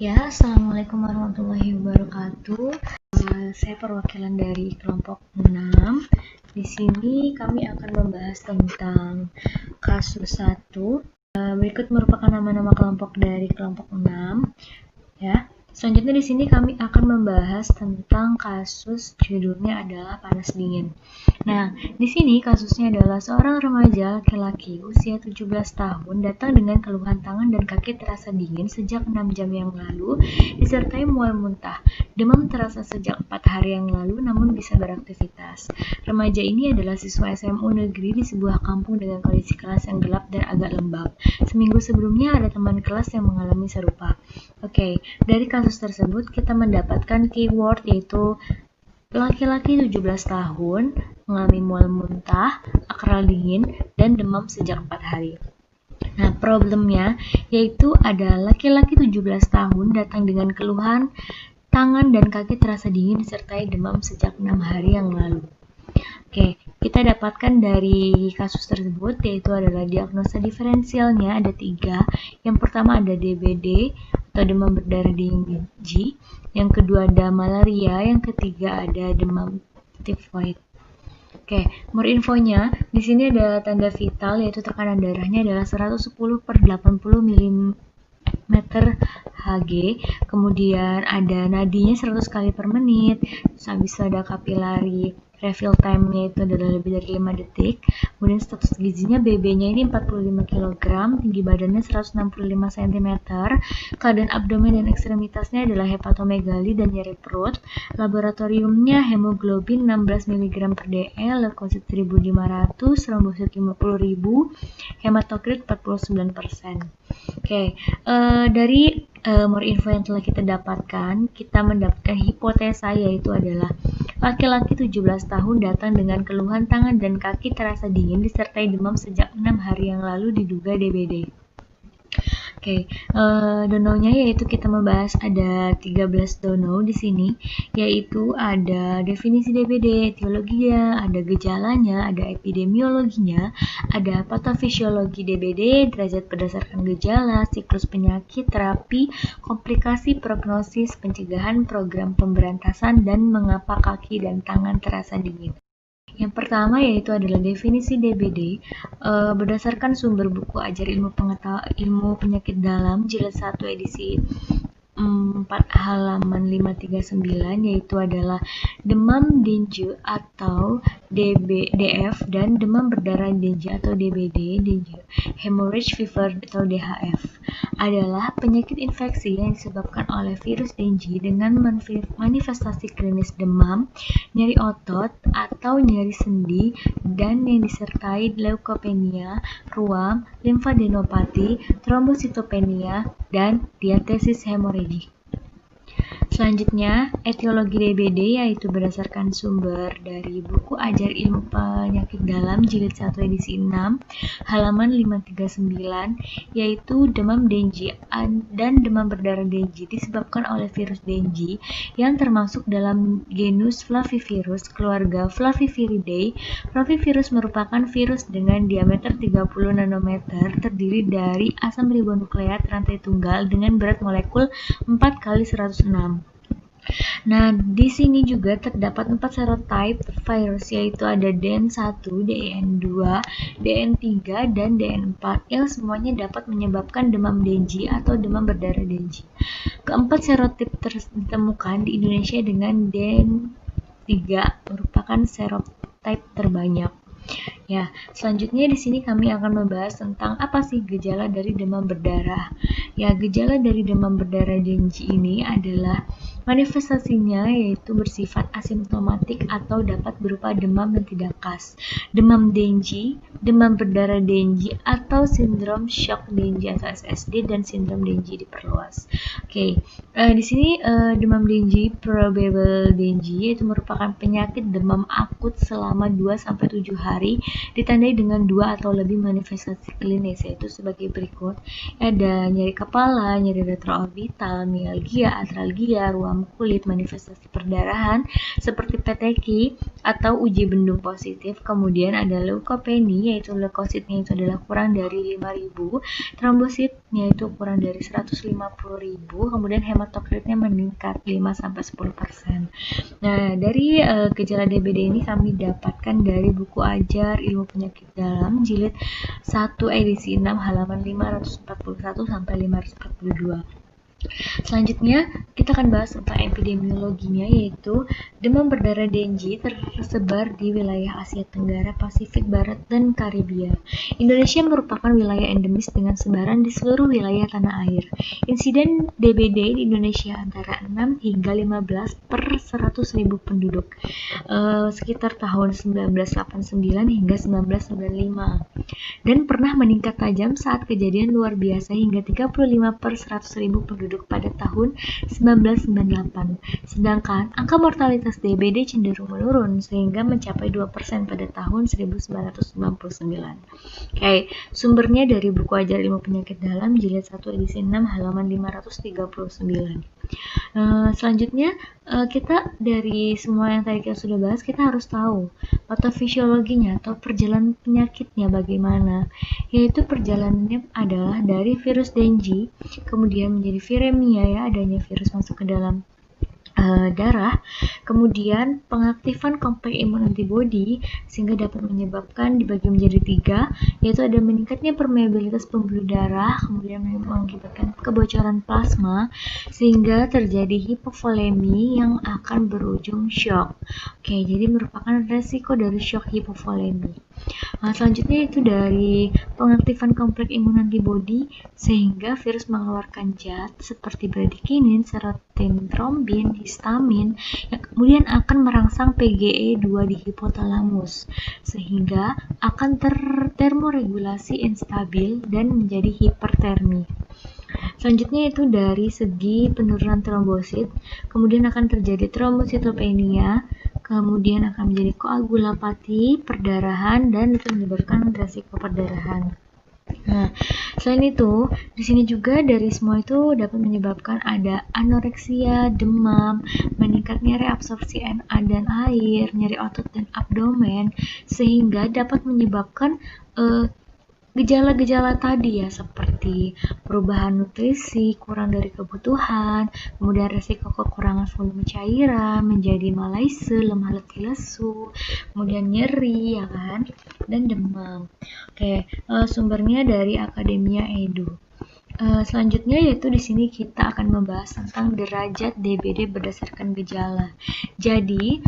Ya, Assalamualaikum warahmatullahi wabarakatuh. Saya perwakilan dari kelompok 6. Di sini kami akan membahas tentang kasus 1. Berikut merupakan nama-nama kelompok dari kelompok 6. Ya. Selanjutnya di sini kami akan membahas tentang kasus judulnya adalah panas dingin. Nah, di sini kasusnya adalah seorang remaja laki-laki usia 17 tahun datang dengan keluhan tangan dan kaki terasa dingin sejak 6 jam yang lalu, disertai mual muntah. Demam terasa sejak 4 hari yang lalu namun bisa beraktivitas. Remaja ini adalah siswa SMU negeri di sebuah kampung dengan kondisi kelas yang gelap dan agak lembab. Seminggu sebelumnya ada teman kelas yang mengalami serupa. Oke, dari kasus tersebut kita mendapatkan keyword yaitu laki-laki 17 tahun, mengalami mual muntah, akral dingin, dan demam sejak 4 hari. Nah, problemnya yaitu ada laki-laki 17 tahun datang dengan keluhan tangan dan kaki terasa dingin disertai demam sejak 6 hari yang lalu. Oke, kita dapatkan dari kasus tersebut yaitu adalah diagnosa diferensialnya ada 3. Yang pertama ada DBD atau demam berdarah tinggi, yang kedua ada malaria, yang ketiga ada demam tifoid. Oke, more infonya di sini ada tanda vital yaitu tekanan darahnya adalah 110/80 mm Hg, kemudian ada nadinya 100 kali per menit, terus habis itu ada kapilari refill time-nya itu adalah lebih dari 5 detik, kemudian status gizinya BB-nya ini 45 kg, tinggi badannya 165 cm, keadaan abdomen dan ekstremitasnya adalah hepatomegali dan nyeri perut, laboratoriumnya hemoglobin 16 mg per dl, leukosit 1500, trombosit 50.000, hematokrit 49%. Oke, dari more info yang telah kita dapatkan, kita mendapatkan hipotesa yaitu adalah laki-laki 17 tahun datang dengan keluhan tangan dan kaki terasa dingin disertai demam sejak 6 hari yang lalu diduga DBD. Oke, dononya yaitu kita membahas ada 13 dono di sini, yaitu ada definisi DBD, etiologinya, ada gejalanya, ada epidemiologinya, ada patofisiologi DBD, derajat berdasarkan gejala, siklus penyakit, terapi, komplikasi, prognosis, pencegahan, program pemberantasan, dan mengapa kaki dan tangan terasa dingin. Yang pertama yaitu adalah definisi DBD berdasarkan sumber buku ajar ilmu penyakit dalam jilid 1 edisi 4 halaman 539 yaitu adalah demam dengue atau DF dan demam berdarah dengue atau DBD, hemorrhage fever atau DHF adalah penyakit infeksi yang disebabkan oleh virus dengue dengan manifestasi klinis demam, nyeri otot atau nyeri sendi dan yang disertai leukopenia, ruam, limfadenopati, trombositopenia, dan diatesis hemoragik. Selanjutnya, etiologi DBD yaitu berdasarkan sumber dari buku ajar ilmu penyakit dalam jilid 1 edisi 6 halaman 539 yaitu demam dengue dan demam berdarah dengue disebabkan oleh virus dengue yang termasuk dalam genus Flavivirus keluarga Flaviviridae. Flavivirus merupakan virus dengan diameter 30 nanometer terdiri dari asam ribonukleat rantai tunggal dengan berat molekul 4 kali 106. Nah, di sini juga terdapat 4 serotype virus yaitu ada DN1, DN2, DN3, dan DN4 yang semuanya dapat menyebabkan demam dengue atau demam berdarah dengue. Keempat serotip ditemukan di Indonesia dengan DN3 merupakan serotype terbanyak. Ya, selanjutnya di sini kami akan membahas tentang apa sih gejala dari demam berdarah. Ya, gejala dari demam berdarah dengue ini adalah manifestasinya yaitu bersifat asimptomatik atau dapat berupa demam dan tidak khas. Demam dengue, demam berdarah dengue atau sindrom shock dengue atau SSD dan sindrom dengue diperluas. Oke, di sini demam dengue probable dengue itu merupakan penyakit demam akut selama 2-7 hari ditandai dengan 2 atau lebih manifestasi klinis yaitu sebagai berikut. Ada nyeri kepala, nyeri retroorbital, mialgia, artralgia, ruam demam kulit, manifestasi perdarahan seperti peteki atau uji bendung positif. Kemudian ada leukopenia, yaitu leukositnya itu adalah kurang dari 5.000, trombositnya itu kurang dari 150.000, kemudian hematokritnya meningkat 5-10%. Nah, dari gejala DBD ini kami dapatkan dari buku ajar ilmu penyakit dalam jilid 1 edisi 6 halaman 541 sampai 542. Selanjutnya, kita akan bahas tentang epidemiologinya, yaitu demam berdarah Dengue tersebar di wilayah Asia Tenggara, Pasifik Barat, dan Karibia. Indonesia merupakan wilayah endemis dengan sebaran di seluruh wilayah tanah air. Insiden DBD di Indonesia antara 6 hingga 15 per 100.000 penduduk, sekitar tahun 1989 hingga 1995. Dan pernah meningkat tajam saat kejadian luar biasa hingga 35 per 100.000 penduduk pada tahun 1998. Sedangkan angka mortalitas DBD cenderung menurun sehingga mencapai 2% pada tahun 1999. Oke, sumbernya dari buku ajar ilmu penyakit dalam jilid 1 edisi 6 halaman 539. Selanjutnya, kita dari semua yang tadi kita sudah bahas, kita harus tahu patofisiologinya atau perjalanan penyakitnya bagaimana, yaitu perjalanannya adalah dari virus Dengue kemudian menjadi viremia, ya, adanya virus masuk ke dalam darah, kemudian pengaktifan kompleks imun antibodi sehingga dapat menyebabkan dibagi menjadi 3, yaitu ada meningkatnya permeabilitas pembuluh darah, kemudian mengakibatkan kebocoran plasma sehingga terjadi hipovolemi yang akan berujung shock. Oke, jadi merupakan resiko dari shock hipovolemi. Selanjutnya itu dari pengaktifan kompleks imun antibodi sehingga virus mengeluarkan zat seperti bradikinin, serotonin, trombin, histamin yang kemudian akan merangsang PGE2 di hipotalamus sehingga akan termoregulasi instabil dan menjadi hipertermi. Selanjutnya itu dari segi penurunan trombosit, kemudian akan terjadi trombositopenia, kemudian akan menjadi koagulopati, perdarahan, dan itu menyebabkan resiko perdarahan. Nah, selain itu, di sini juga dari semua itu dapat menyebabkan ada anoreksia, demam, meningkatnya reabsorpsi Na dan air, nyeri otot dan abdomen, sehingga dapat menyebabkan gejala-gejala tadi, ya, seperti perubahan nutrisi, kurang dari kebutuhan, kemudian resiko kekurangan volume cairan, menjadi malaise, lemah letih lesu, kemudian nyeri, ya kan, dan demam. Oke, sumbernya dari Akademia Edu. Selanjutnya yaitu di sini kita akan membahas tentang derajat DBD berdasarkan gejala. Jadi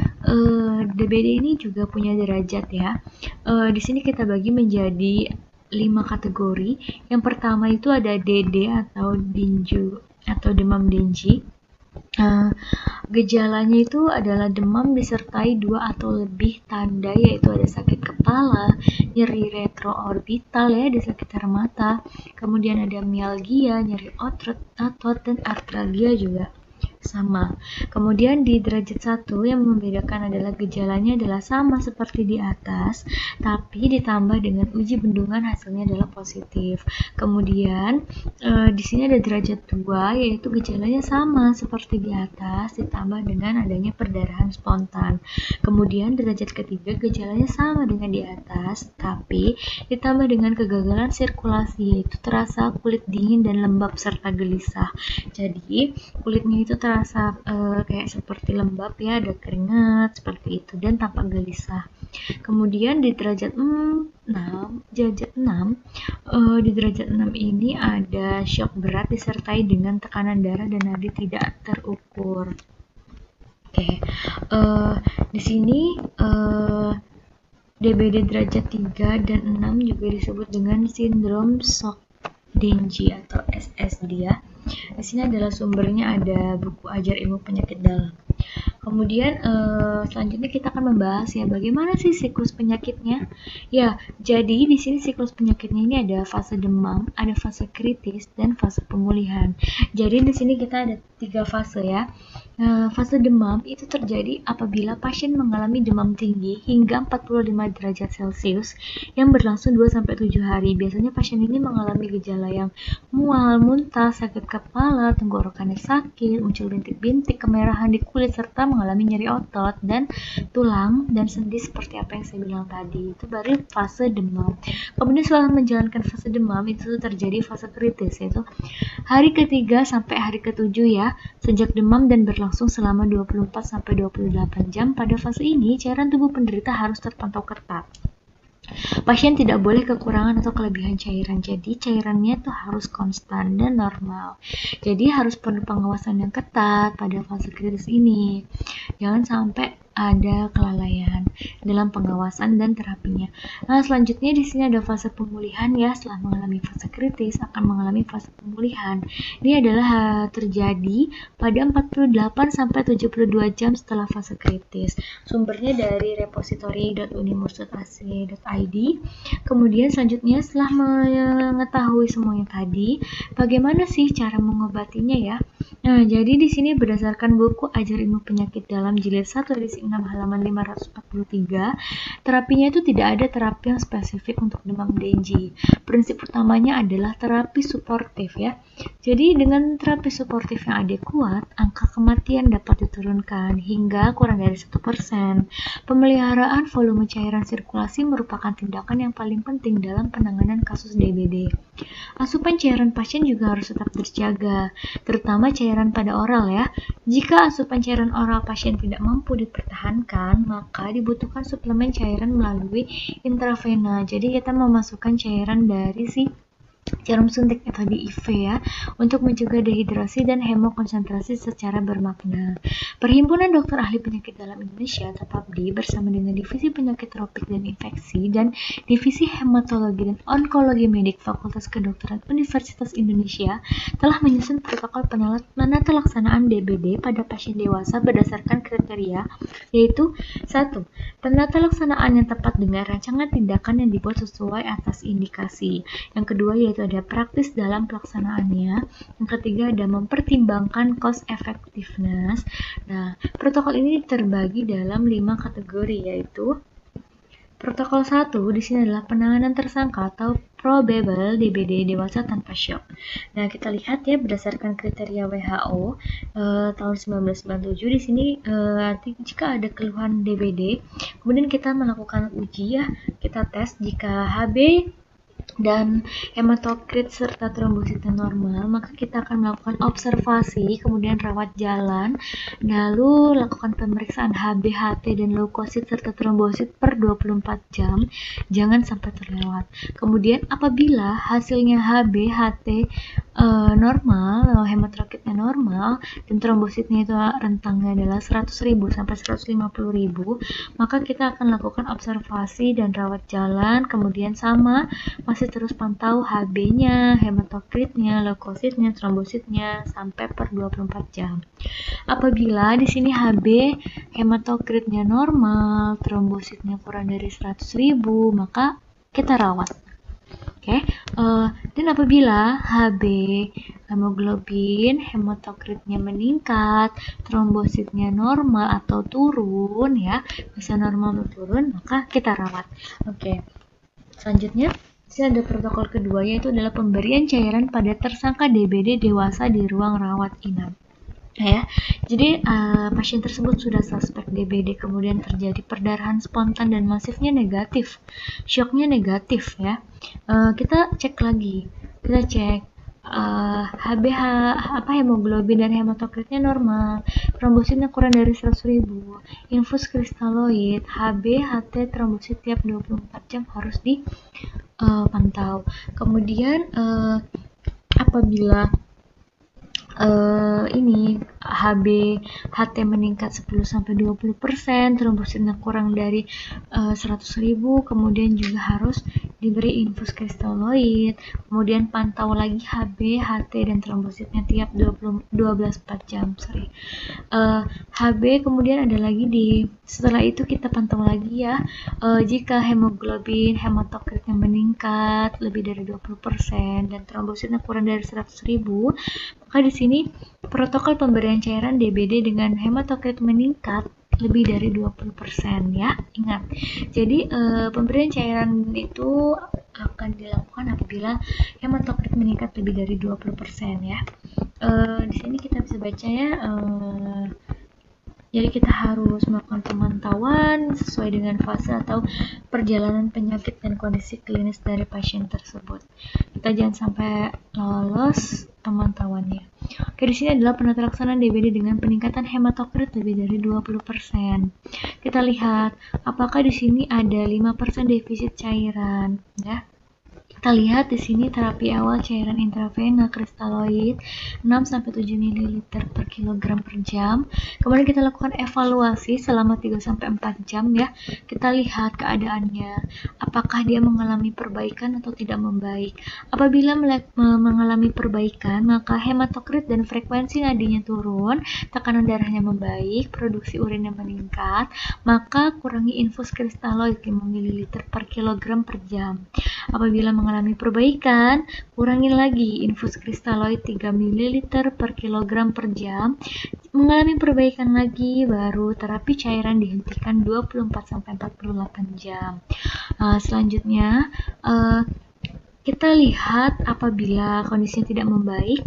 DBD ini juga punya derajat, ya. Di sini kita bagi menjadi 5 kategori. Yang pertama itu ada DD atau Dengue atau demam Dengue. Gejalanya itu adalah demam disertai 2 atau lebih tanda, yaitu ada sakit kepala, nyeri retroorbital, ya, di sekitar mata, kemudian ada mialgia, nyeri otot, dan artralgia juga sama. Kemudian di derajat 1 yang membedakan adalah gejalanya adalah sama seperti di atas, tapi ditambah dengan uji bendungan hasilnya adalah positif. Kemudian di sini ada derajat 2, yaitu gejalanya sama seperti di atas, ditambah dengan adanya perdarahan spontan. Kemudian derajat ketiga gejalanya sama dengan di atas, tapi ditambah dengan kegagalan sirkulasi, yaitu terasa kulit dingin dan lembab serta gelisah. Jadi kulitnya itu terasa kayak seperti lembab, ya, ada keringat seperti itu dan tampak gelisah. Kemudian di derajat 6, di derajat 6 ini ada shock berat disertai dengan tekanan darah dan nadi tidak terukur. Oke, di sini DBD derajat 3 dan 6 juga disebut dengan sindrom shock Dengue atau SSD, ya. Di sini adalah sumbernya ada buku ajar ilmu penyakit dalam. Kemudian selanjutnya kita akan membahas, ya, bagaimana sih siklus penyakitnya. Ya, jadi di sini siklus penyakitnya ini ada fase demam, ada fase kritis, dan fase pemulihan. Jadi di sini kita ada 3 fase, ya. Fase demam itu terjadi apabila pasien mengalami demam tinggi hingga 45 derajat Celcius yang berlangsung 2-7 hari. Biasanya pasien ini mengalami gejala yang mual, muntah, sakit kepala, tenggorokannya sakit, muncul bintik-bintik, kemerahan di kulit, serta mengalami nyeri otot dan tulang dan sendi seperti apa yang saya bilang tadi. Itu baru fase demam. Kemudian setelah menjalankan fase demam itu terjadi fase kritis, yaitu hari ketiga sampai hari ketujuh ya, sejak demam dan berlangsung selama 24-28 jam. Pada fase ini, cairan tubuh penderita harus terpantau ketat. Pasien tidak boleh kekurangan atau kelebihan cairan, jadi cairannya tuh harus konstan dan normal. Jadi harus perlu pengawasan yang ketat pada fase kritis ini. Jangan sampai ada kelalaian dalam pengawasan dan terapinya. Nah, selanjutnya di sini ada fase pemulihan ya. Setelah mengalami fase kritis akan mengalami fase pemulihan. Ini adalah terjadi pada 48-72 jam setelah fase kritis. Sumbernya dari repository.unimurs.ac.id. Kemudian selanjutnya setelah mengetahui semuanya tadi, bagaimana sih cara mengobatinya ya? Nah, jadi di sini berdasarkan buku Ajar Ilmu Penyakit Dalam jilid 1 edisi 6 halaman 543, terapinya itu tidak ada terapi yang spesifik untuk demam Dengue. Prinsip utamanya adalah terapi suportif ya. Jadi dengan terapi suportif yang adekuat, angka kematian dapat diturunkan hingga kurang dari 1%. Pemeliharaan volume cairan sirkulasi merupakan tindakan yang paling penting dalam penanganan kasus DBD. Asupan cairan pasien juga harus tetap terjaga, terutama cairan pada oral ya. Jika asupan cairan oral pasien tidak mampu dipertahankan, maka dibutuhkan suplemen cairan melalui intravena. Jadi kita memasukkan cairan dari si jarum suntik atau di IV ya, untuk mencegah dehidrasi dan hemokonsentrasi secara bermakna. Perhimpunan Dokter Ahli Penyakit Dalam Indonesia atau PAPDI bersama dengan Divisi Penyakit Tropik dan Infeksi dan Divisi Hematologi dan Onkologi Medik Fakultas Kedokteran Universitas Indonesia telah menyusun protokol penata laksanaan DBD pada pasien dewasa berdasarkan kriteria, yaitu 1. Penata laksanaan yang tepat dengan rancangan tindakan yang dibuat sesuai atas indikasi. Yang kedua yaitu ada praktis dalam pelaksanaannya. Yang ketiga ada mempertimbangkan cost effectiveness. Nah, protokol ini terbagi dalam 5 kategori, yaitu protokol 1 di sini adalah penanganan tersangka atau probable DBD dewasa tanpa shock. Nah, kita lihat ya berdasarkan kriteria WHO tahun 1997 di sini jika ada keluhan DBD, kemudian kita melakukan uji ya, kita tes jika HB dan hematokrit serta trombositnya normal, maka kita akan melakukan observasi, kemudian rawat jalan, lalu lakukan pemeriksaan HB, HT, dan leukosit serta trombosit per 24 jam, jangan sampai terlewat. Kemudian apabila hasilnya HB, HT normal, hematokritnya normal, dan trombositnya itu rentangnya adalah 100.000 sampai 150.000, maka kita akan lakukan observasi dan rawat jalan, kemudian sama masih terus pantau HB-nya, hematokritnya, leukositnya, trombositnya sampai per 24 jam. Apabila di sini HB, hematokritnya normal, trombositnya kurang dari 100.000, maka kita rawat. Oke, dan apabila HB, hemoglobin, hematokritnya meningkat, trombositnya normal atau turun ya, bisa normal atau turun, maka kita rawat. Oke, selanjutnya ada protokol kedua, yaitu adalah pemberian cairan pada tersangka DBD dewasa di ruang rawat inap. Ya, jadi pasien tersebut sudah suspek DBD, kemudian terjadi perdarahan spontan dan masifnya negatif, shocknya negatif ya. Kita cek lagi, kita cek HB, hemoglobin dan hematokritnya normal, trombositnya kurang dari 100.000, infus kristaloid, HB, HT, trombosit tiap 24 jam harus dipantau. Kemudian apabila ini HB, HT meningkat 10-20%, trombositnya kurang dari 100.000, kemudian juga harus diberi infus kristaloid, kemudian pantau lagi HB, HT dan trombositnya tiap 24 jam. HB kemudian ada lagi setelah itu kita pantau lagi ya, jika hemoglobin, hematokritnya meningkat lebih dari 20% dan trombositnya kurang dari 100.000, maka di sini protokol pemberian cairan DBD dengan hematokrit meningkat lebih dari 20% ya. Ingat. Jadi pemberian cairan itu akan dilakukan apabila hematokrit meningkat lebih dari 20% ya. Di sini kita bisa baca ya. Jadi kita harus melakukan pemantauan sesuai dengan fase atau perjalanan penyakit dan kondisi klinis dari pasien tersebut. Kita jangan sampai lolos pemantauannya. Oke, di sini adalah penata laksanaan DBD dengan peningkatan hematokrit lebih dari 20%. Kita lihat apakah di sini ada 5% defisit cairan, ya. Kita lihat di sini terapi awal cairan intravena kristaloid 6-7 ml per kilogram per jam. Kemudian kita lakukan evaluasi selama 3-4 jam ya. Kita lihat keadaannya. Apakah dia mengalami perbaikan atau tidak membaik. Apabila mengalami perbaikan, maka hematokrit dan frekuensi nadinya turun, tekanan darahnya membaik, produksi urinnya meningkat, maka kurangi infus kristaloid 5 ml per kilogram per jam. Apabila mengalami perbaikan, kurangi lagi infus kristaloid 3 ml per kilogram per jam. Mengalami perbaikan lagi, baru terapi cairan dihentikan 24-48 jam. Selanjutnya, kita lihat apabila kondisinya tidak membaik,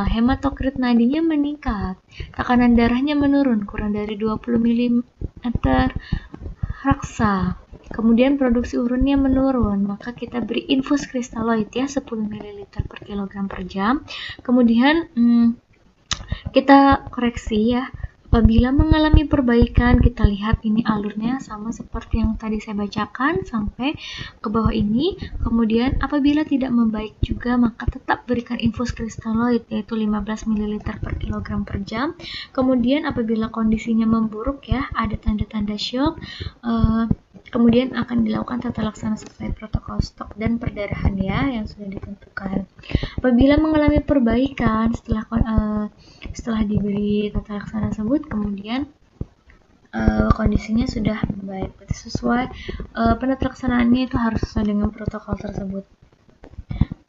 hematokrit nadinya meningkat, tekanan darahnya menurun kurang dari 20 mm raksa. Kemudian produksi urinnya menurun, maka kita beri infus kristaloid ya 10 ml per kilogram per jam. Kemudian kita koreksi ya. Apabila mengalami perbaikan, kita lihat ini alurnya sama seperti yang tadi saya bacakan sampai ke bawah ini. Kemudian apabila tidak membaik juga, maka tetap berikan infus kristaloid yaitu 15 ml per kilogram per jam. Kemudian apabila kondisinya memburuk ya, ada tanda-tanda shock, kemudian akan dilakukan tata laksana sesuai protokol stok dan perdarahan ya yang sudah ditentukan. Apabila mengalami perbaikan setelah diberi tata laksana tersebut, kemudian kondisinya sudah membaik. Sesuai penata laksanaannya itu harus sesuai dengan protokol tersebut.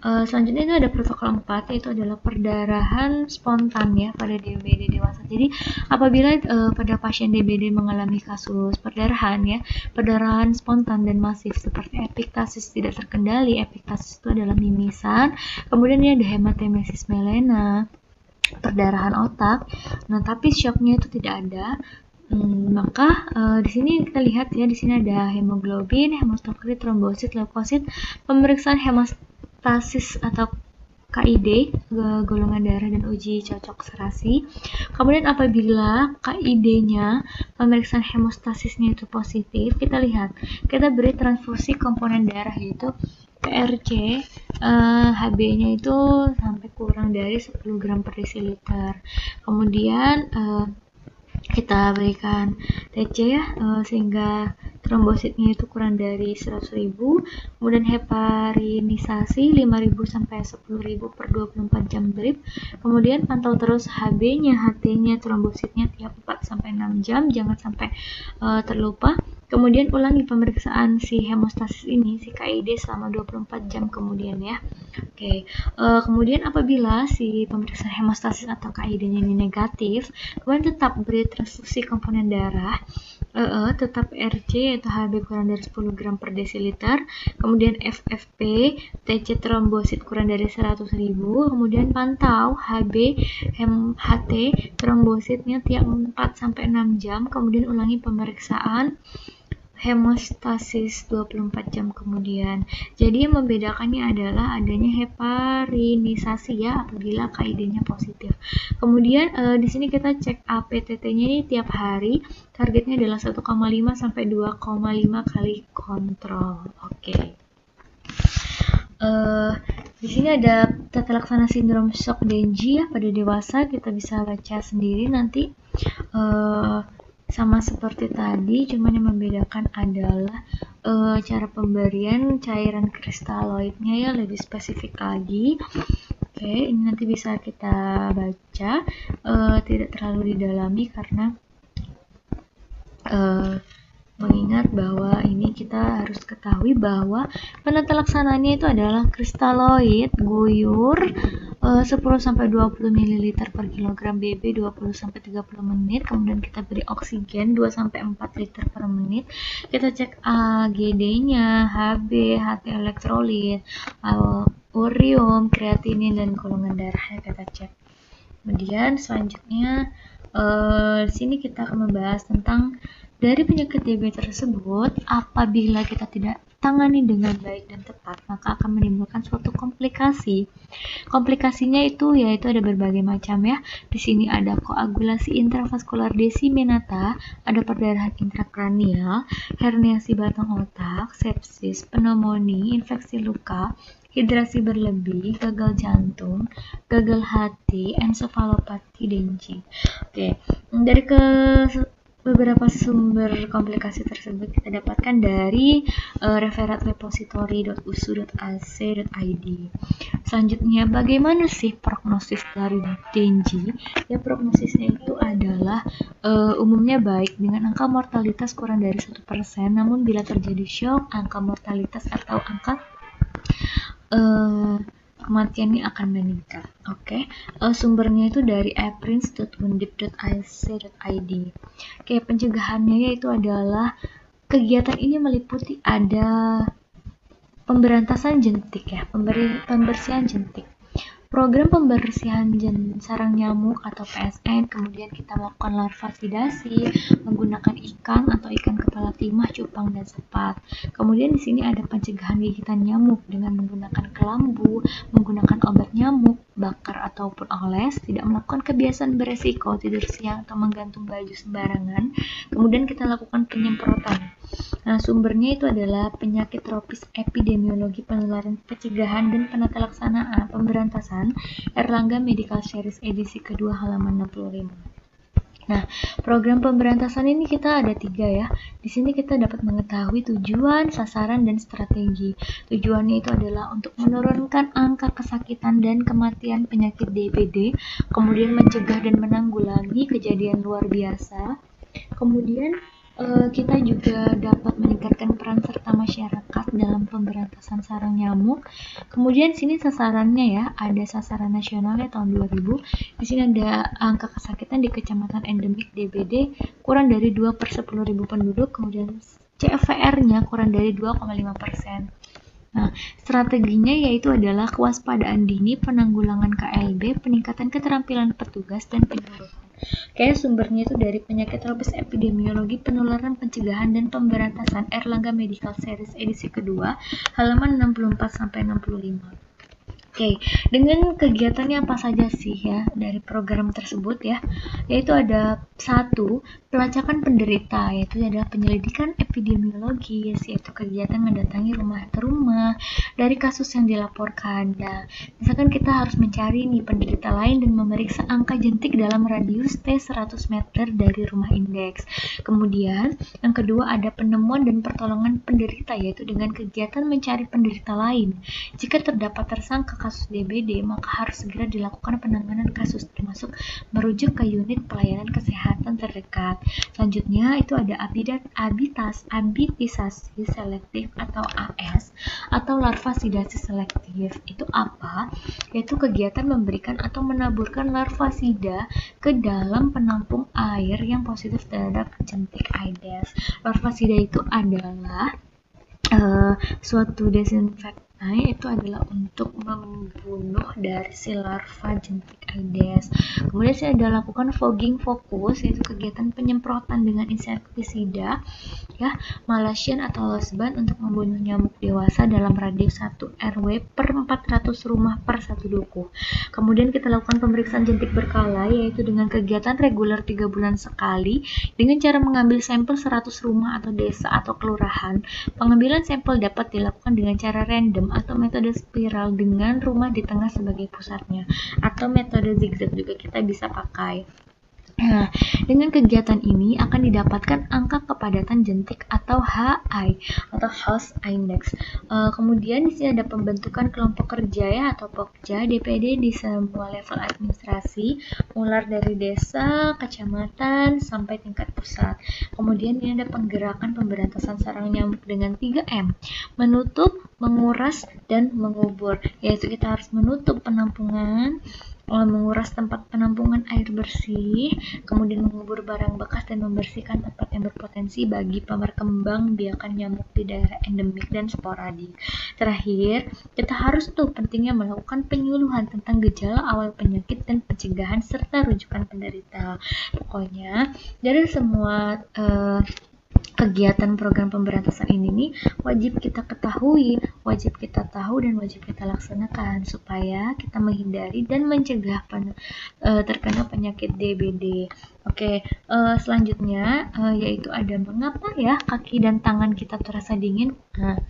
Selanjutnya itu ada protokol 4, yaitu adalah perdarahan spontan ya pada DBD dewasa. Jadi apabila pada pasien DBD mengalami kasus perdarahan ya, perdarahan spontan dan masif seperti epiktasis tidak terkendali. Epiktasis itu adalah mimisan. Kemudian ini ada hematemesis melena, perdarahan otak. Nah, tapi shocknya itu tidak ada. Maka di sini kita lihat ya, di sini ada hemoglobin, hematokrit, trombosit, leukosit, pemeriksaan hemostasis atau KID, golongan darah dan uji cocok serasi. Kemudian apabila KID-nya, pemeriksaan hemostasisnya itu positif, kita lihat, kita beri transfusi komponen darah yaitu PRC, HB-nya itu sampai kurang dari 10 gram per desiliter. Kemudian kita berikan TC ya, sehingga trombositnya itu kurang dari 100.000. Kemudian heparinisasi 5.000 sampai 10.000 per 24 jam drip. Kemudian pantau terus HB-nya, HT-nya, trombositnya tiap 4-6 jam, jangan sampai terlupa. Kemudian ulangi pemeriksaan si hemostasis ini, si KID selama 24 jam kemudian ya. Oke. Kemudian apabila si pemeriksaan hemostasis atau KID-nya ini negatif, kemudian tetap beri transfusi komponen darah, tetap RC yaitu HB kurang dari 10 gram per desiliter, kemudian FFP, TC trombosit kurang dari 100.000, kemudian pantau HB, HT, trombositnya tiap 4-6 jam, kemudian ulangi pemeriksaan hemostasis 24 jam kemudian. Jadi yang membedakannya adalah adanya heparinisasi ya apabila KID-nya positif. Kemudian di sini kita cek APTT-nya ini tiap hari. Targetnya adalah 1,5 sampai 2,5 kali kontrol. Oke. Di sini ada tata laksana sindrom shock Dengue ya pada dewasa, kita bisa baca sendiri nanti. Sama seperti tadi, cuman yang membedakan adalah cara pemberian cairan kristaloidnya ya lebih spesifik lagi. Oke, ini nanti bisa kita baca, tidak terlalu didalami karena Mengingat bahwa ini kita harus ketahui bahwa penata laksananya itu adalah kristaloid guyur 10-20 ml per kilogram BB 20-30 menit, kemudian kita beri oksigen 2-4 liter per menit. Kita cek AGD-nya, HB, HT elektrolit, urium, kreatinin, dan golongan darahnya kita cek. Kemudian selanjutnya di sini kita akan membahas tentang dari penyakit diabetes tersebut, apabila kita tidak tangani dengan baik dan tepat, maka akan menimbulkan suatu komplikasi. Komplikasinya itu yaitu ada berbagai macam ya. Di sini ada koagulasi intravaskular desiminata, ada perdarahan intrakranial, herniasi batang otak, sepsis, pneumonia, infeksi luka, hidrasi berlebih, gagal jantung, gagal hati, ensefalopati, dengue. Oke, dari beberapa sumber komplikasi tersebut kita dapatkan dari referat repository.usu.ac.id. Selanjutnya, bagaimana sih prognosis dari dengue? Ya, prognosisnya itu adalah umumnya baik dengan angka mortalitas kurang dari 1%, namun bila terjadi shock, angka mortalitas atau angka kematiannya akan meningkat. Oke, sumbernya itu dari aprins.undip.ac.id. Oke, pencegahannya yaitu adalah kegiatan ini meliputi ada pemberantasan jentik ya, pembersihan jentik. Program pembersihan sarang nyamuk atau PSN, kemudian kita melakukan larvasidasi menggunakan ikan atau ikan kepala timah, cupang, dan sepat. Kemudian di sini ada pencegahan gigitan nyamuk dengan menggunakan kelambu, menggunakan obat nyamuk, bakar ataupun oles, tidak melakukan kebiasaan beresiko, tidur siang atau menggantung baju sembarangan. Kemudian kita lakukan penyemprotan. Nah, sumbernya itu adalah penyakit tropis, epidemiologi, penularan, pencegahan, dan penata laksanaan pemberantasan, Erlangga Medical Series edisi kedua halaman 65. Nah, program pemberantasan ini kita ada 3 ya. Di sini kita dapat mengetahui tujuan, sasaran, dan strategi. Tujuannya itu adalah untuk menurunkan angka kesakitan dan kematian penyakit DBD, kemudian mencegah dan menanggulangi kejadian luar biasa. Kemudian kita juga dapat meningkatkan peran serta masyarakat dalam pemberantasan sarang nyamuk. Kemudian sini sasarannya ya, ada sasaran nasionalnya tahun 2000. Di sini ada angka kesakitan di kecamatan endemik DBD kurang dari 2/10.000 penduduk, kemudian CFR-nya kurang dari 2,5%. Nah, strateginya yaitu adalah kewaspadaan dini, penanggulangan KLB, peningkatan keterampilan petugas, dan penyuluhan. Kayak sumbernya itu dari penyakit tropis, epidemiologi, penularan, pencegahan, dan pemberantasan, Erlangga Medical Series edisi kedua, halaman 64-65. Oke, dengan kegiatannya apa saja sih ya dari program tersebut ya? Yaitu ada 1, pelacakan penderita, yaitu adalah penyelidikan epidemiologis, yaitu kegiatan mendatangi rumah ke rumah dari kasus yang dilaporkan. Nah, misalkan kita harus mencari nih penderita lain dan memeriksa angka jentik dalam radius T 100 meter dari rumah indeks. Kemudian, yang kedua ada penemuan dan pertolongan penderita, yaitu dengan kegiatan mencari penderita lain. Jika terdapat tersangka kasus DBD, maka harus segera dilakukan penanganan kasus, termasuk merujuk ke unit pelayanan kesehatan terdekat. Selanjutnya itu ada abitisasi selektif atau AS atau larvasidasi selektif. Itu apa? Yaitu kegiatan memberikan atau menaburkan larvasida ke dalam penampung air yang positif terhadap jentik Aedes. Larvasida itu adalah suatu desinfektan, itu adalah untuk membunuh dari si larva jentik Aedes. Kemudian saya ada lakukan fogging fokus, yaitu kegiatan penyemprotan dengan insektisida ya, Malaysian atau losban untuk membunuh nyamuk dewasa dalam radius 1 RW per 400 rumah per 1 dukuh. Kemudian kita lakukan pemeriksaan jentik berkala, yaitu dengan kegiatan reguler 3 bulan sekali dengan cara mengambil sampel 100 rumah atau desa atau kelurahan. Pengambilan sampel dapat dilakukan dengan cara random atau metode spiral dengan rumah di tengah sebagai pusatnya, atau metode zigzag juga kita bisa pakai. Nah, dengan kegiatan ini akan didapatkan angka kepadatan jentik atau HI atau House Index. Kemudian di sini ada pembentukan kelompok kerja ya atau Pokja, DPD di semua level administrasi, mulai dari desa, kecamatan sampai tingkat pusat. Kemudian ini ada penggerakan pemberantasan sarang nyamuk dengan 3M, menutup, menguras, dan mengubur. Yaitu kita harus menutup penampungan, menguras tempat penampungan air bersih, kemudian mengubur barang bekas dan membersihkan tempat yang berpotensi bagi perkembang biakan nyamuk di daerah endemik dan sporadik. Terakhir, kita harus pentingnya melakukan penyuluhan tentang gejala awal penyakit dan pencegahan serta rujukan penderita. Pokoknya dari semua kegiatan program pemberantasan ini nih wajib kita ketahui, wajib kita tahu dan wajib kita laksanakan supaya kita menghindari dan mencegah terkena penyakit DBD. Oke, selanjutnya yaitu ada mengapa ya kaki dan tangan kita terasa dingin. Nah,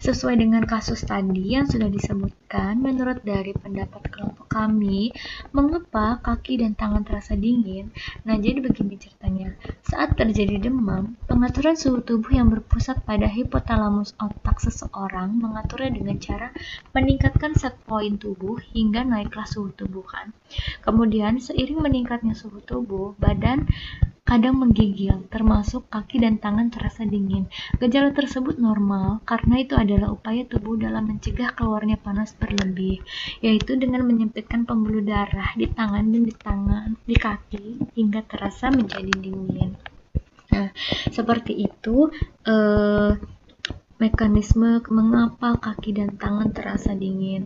sesuai dengan kasus tadi yang sudah disebutkan, menurut dari pendapat kelompok kami, mengapa kaki dan tangan terasa dingin? Nah, jadi begini ceritanya. Saat terjadi demam, pengaturan suhu tubuh yang berpusat pada hipotalamus otak seseorang mengaturnya dengan cara meningkatkan set point tubuh hingga naiklah suhu tubuh kan. Kemudian, seiring meningkatnya suhu tubuh, badan kadang menggigil, termasuk kaki dan tangan terasa dingin. Gejala tersebut normal karena itu adalah upaya tubuh dalam mencegah keluarnya panas berlebih, yaitu dengan menyempitkan pembuluh darah di tangan dan di kaki hingga terasa menjadi dingin. Nah, seperti itu mekanisme mengapa kaki dan tangan terasa dingin.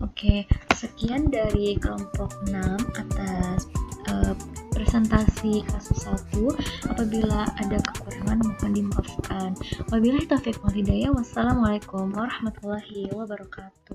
Oke, sekian dari kelompok 6 atas presentasi kasus 1. Apabila ada kekurangan mohon dimaafkan. Wabillahi taufiq wal hidayah. Wassalamualaikum warahmatullahi wabarakatuh.